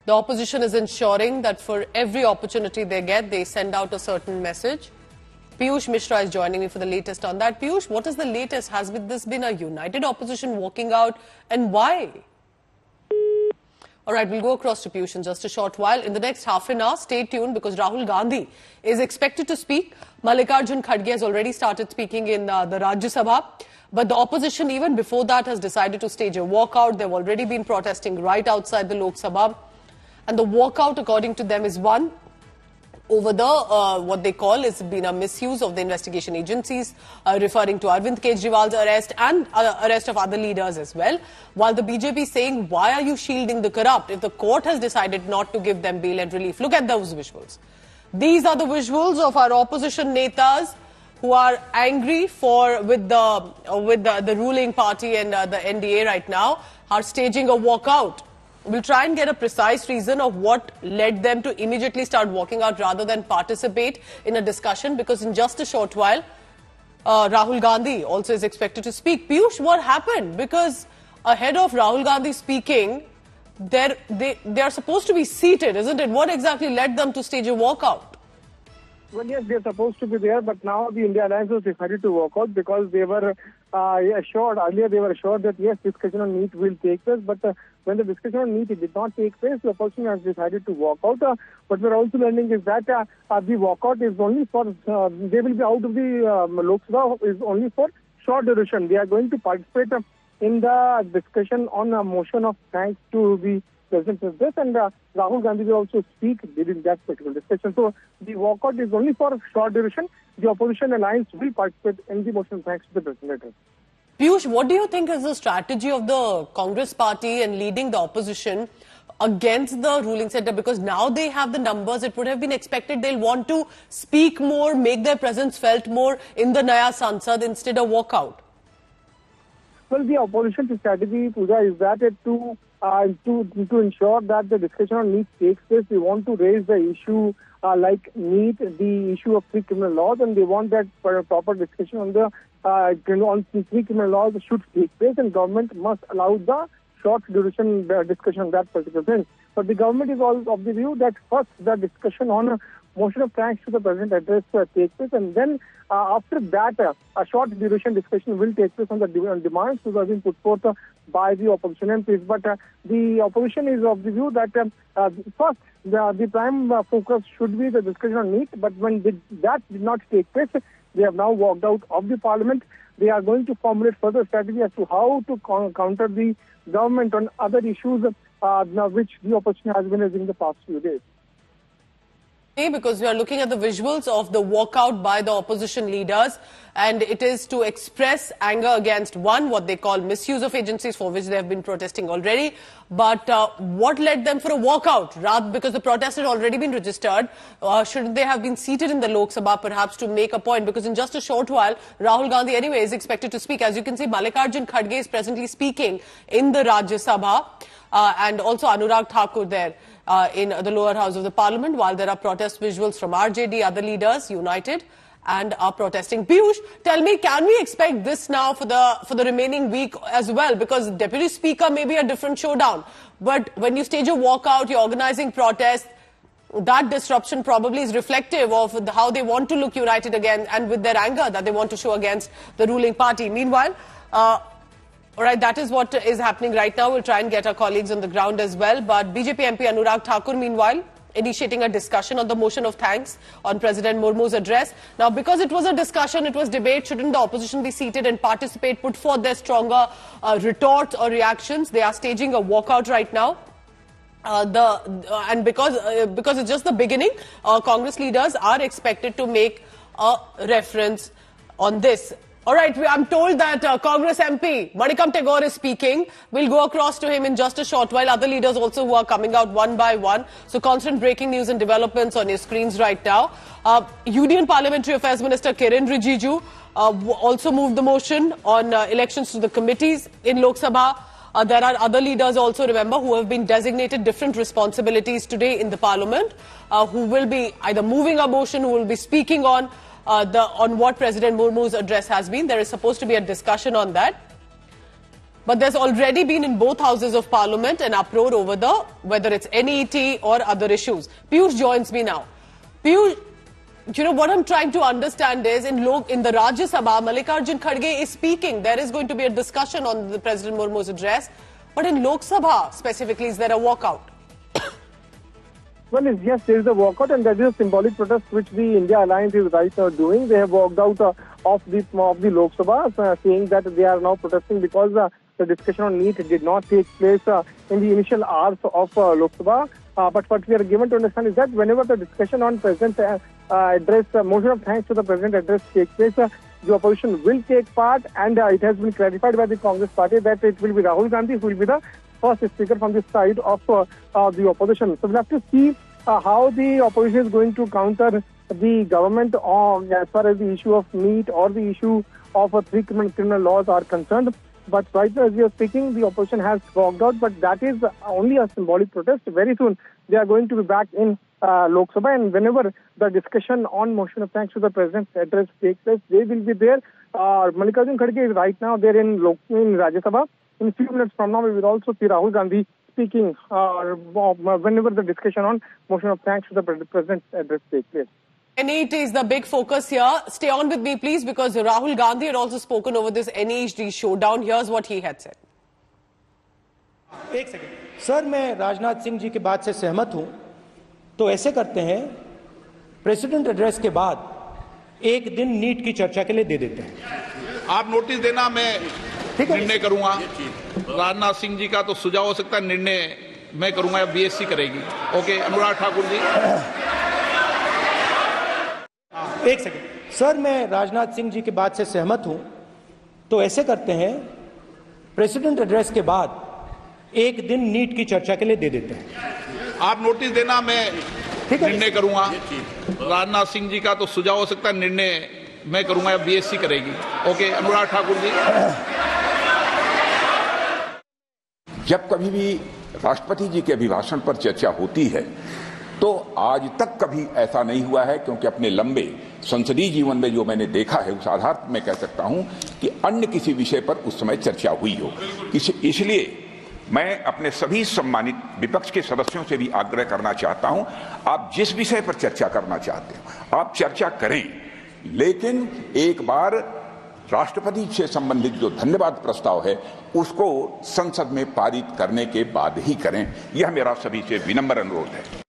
The opposition is ensuring that for every opportunity they get, they send out a certain message. Piyush Mishra is joining me for the latest on that. Piyush, what is the latest? Has this been a united opposition walking out, and why? All right, we'll go across to Piyush in just a short while. In the next half an hour, stay tuned because Rahul Gandhi is expected to speak. Mallikarjun Kharge has already started speaking in the Rajya Sabha. But the opposition, even before that, has decided to stage a walkout. They've already been protesting right outside the Lok Sabha. And the walkout, according to them, is one over the, what they call has been a misuse of the investigation agencies, referring to Arvind Kejriwal's arrest and arrest of other leaders as well. While the BJP is saying, why are you shielding the corrupt if the court has decided not to give them bail and relief? Look at those visuals. These are the visuals of our opposition netas who are angry with the ruling party and the NDA right now, are staging a walkout. We'll try and get a precise reason of what led them to immediately start walking out rather than participate in a discussion, because in just a short while, Rahul Gandhi also is expected to speak. Piyush, what happened? Because ahead of Rahul Gandhi speaking, they are supposed to be seated, isn't it? What exactly led them to stage a walkout? Well, yes, they're supposed to be there, but now the India Alliance has decided to walk out because they were assured, earlier they were assured that yes, discussion on NEET will take place, but when the discussion on NEET did not take place, the opposition has decided to walk out. What we're also learning is that the walkout is only for, they will be out of the Lok Sabha is only for short duration. They are going to participate in the discussion on a motion of thanks to the President of this, and Rahul Gandhi will also speak during that particular discussion. So the walkout is only for a short duration. The opposition alliance will participate in the motion thanks to the President. Piyush, what do you think is the strategy of the Congress party and leading the opposition against the ruling center? Because now they have the numbers, it would have been expected they'll want to speak more, make their presence felt more in the Naya Sansad instead of walkout. Well, the opposition strategy, Pooja, is that to ensure that the discussion on NEET takes place, they want to raise the issue like NEET, the issue of three criminal laws, and they want that for a proper discussion on the on three criminal laws should take place, and government must allow the short duration discussion on that particular thing. But the government is all of the view that first the discussion on motion of thanks to the President address takes place, and then after that a short duration discussion will take place on the demands which have been put forth by the opposition MPs. But the opposition is of the view that first the prime focus should be the discussion on NEET, but when that did not take place, they have now walked out of the parliament. They are going to formulate further strategy as to how to counter the government on other issues which the opposition has been raising in the past few days. Because we are looking at the visuals of the walkout by the opposition leaders, and it is to express anger against one, what they call misuse of agencies, for which they have been protesting already. But what led them for a walkout? Rather, because the protest had already been registered, shouldn't they have been seated in the Lok Sabha perhaps to make a point? Because in just a short while, Rahul Gandhi anyway is expected to speak. As you can see, Mallikarjun Kharge is presently speaking in the Rajya Sabha, and also Anurag Thakur there. In the lower house of the parliament, while there are protest visuals from RJD, other leaders united and are protesting. Piyush, tell me, can we expect this now for the remaining week as well? Because Deputy Speaker may be a different showdown, but when you stage a walkout, you're organizing protests, that disruption probably is reflective of how they want to look united again and with their anger that they want to show against the ruling party. Meanwhile, all right, that is what is happening right now. We'll try and get our colleagues on the ground as well. But BJP MP Anurag Thakur, meanwhile, initiating a discussion on the motion of thanks on President Murmu's address. Now, because it was a discussion, it was debate, shouldn't the opposition be seated and participate, put forth their stronger retorts or reactions? They are staging a walkout right now. And because it's just the beginning, Congress leaders are expected to make a reference on this. All right, I'm told that Congress MP Madikam Tagore is speaking. We'll go across to him in just a short while. Other leaders also who are coming out one by one. So constant breaking news and developments on your screens right now. Union Parliamentary Affairs Minister Kiren Rijiju also moved the motion on elections to the committees in Lok Sabha. There are other leaders also, remember, who have been designated different responsibilities today in the Parliament, who will be either moving a motion, who will be speaking on what President Murmu's address has been. There is supposed to be a discussion on that. But there's already been in both houses of parliament an uproar over whether it's NET or other issues. Piyush joins me now. Piyush, what I'm trying to understand is in the Rajya Sabha, Mallikarjun Kharge is speaking. There is going to be a discussion on the President Murmu's address. But in Lok Sabha specifically, is there a walkout? Well, yes, there is a walkout, and that is a symbolic protest which the India Alliance is right now doing. They have walked out of the Lok Sabha, saying that they are now protesting because the discussion on NEET did not take place in the initial hours of Lok Sabha. But what we are given to understand is that whenever the discussion on President address, motion of thanks to the President address takes place, the opposition will take part, and it has been clarified by the Congress party that it will be Rahul Gandhi who will be the first speaker from this side of the opposition. So we'll have to see how the opposition is going to counter the government as far as the issue of NEET or the issue of three criminal laws are concerned. But right now, as we are speaking, the opposition has walked out, but that is only a symbolic protest. Very soon, they are going to be back in Lok Sabha, and whenever the discussion on motion of thanks to the President's address takes place, they will be there. Mallikarjun Kharge is right now there in Rajya Sabha. In a few minutes from now, we will also see Rahul Gandhi speaking whenever the discussion on motion of thanks to the President's address takes place. NET is the big focus here. Stay on with me, please, because Rahul Gandhi had also spoken over this NEHD showdown. Here's what he had said. एक second sir, मैं राजनाथ सिंह जी की बात से सहमत हूं। तो ऐसे करते हैं, प्रेसिडेंट एड्रेस के बाद एक दिन नीट की चर्चा के लिए दे देते हैं। आप नोटिस देना, मैं निर्णय करूंगा। राजनाथ सिंह जी का तो सुझाव हो सकता है, निर्णय मैं करूंगा या बीएससी करेगी। ओके, अनुराग ठाकुर जी। एक सेकंड सर, मैं राजनाथ सिंह जी की बात से सहमत हूं। तो ऐसे करते हैं, प्रेसिडेंट एड्रेस के बाद एक दिन नीट की चर्चा के लिए दे देते हैं। आप नोटिस देना, मैं निर्णय करूंगा। राजनाथ सिंह जी का तो सुझाव हो सकता है, निर्णय मैं करूंगा या बीएससी करेगी। ओके, अनुराग ठाकुर जी। जब कभी भी राष्ट्रपति जी के अभिभाषण पर चर्चा होती है तो आज तक कभी ऐसा नहीं हुआ है, क्योंकि अपने लंबे संसदीय जीवन में जो मैंने देखा है उस आधार पर मैं कह सकता हूं कि अन्य किसी विषय पर उस समय चर्चा हुई हो। इसलिए मैं अपने सभी सम्मानित विपक्ष के सदस्यों से भी आग्रह करना चाहता हूं, आप जिस विषय पर चर्चा करना चाहते हो आप चर्चा करें, लेकिन एक बार राष्ट्रपति से संबंधित जो धन्यवाद प्रस्ताव है उसको संसद में पारित करने के बाद ही करें। यह मेरा सभी से विनम्र अनुरोध है।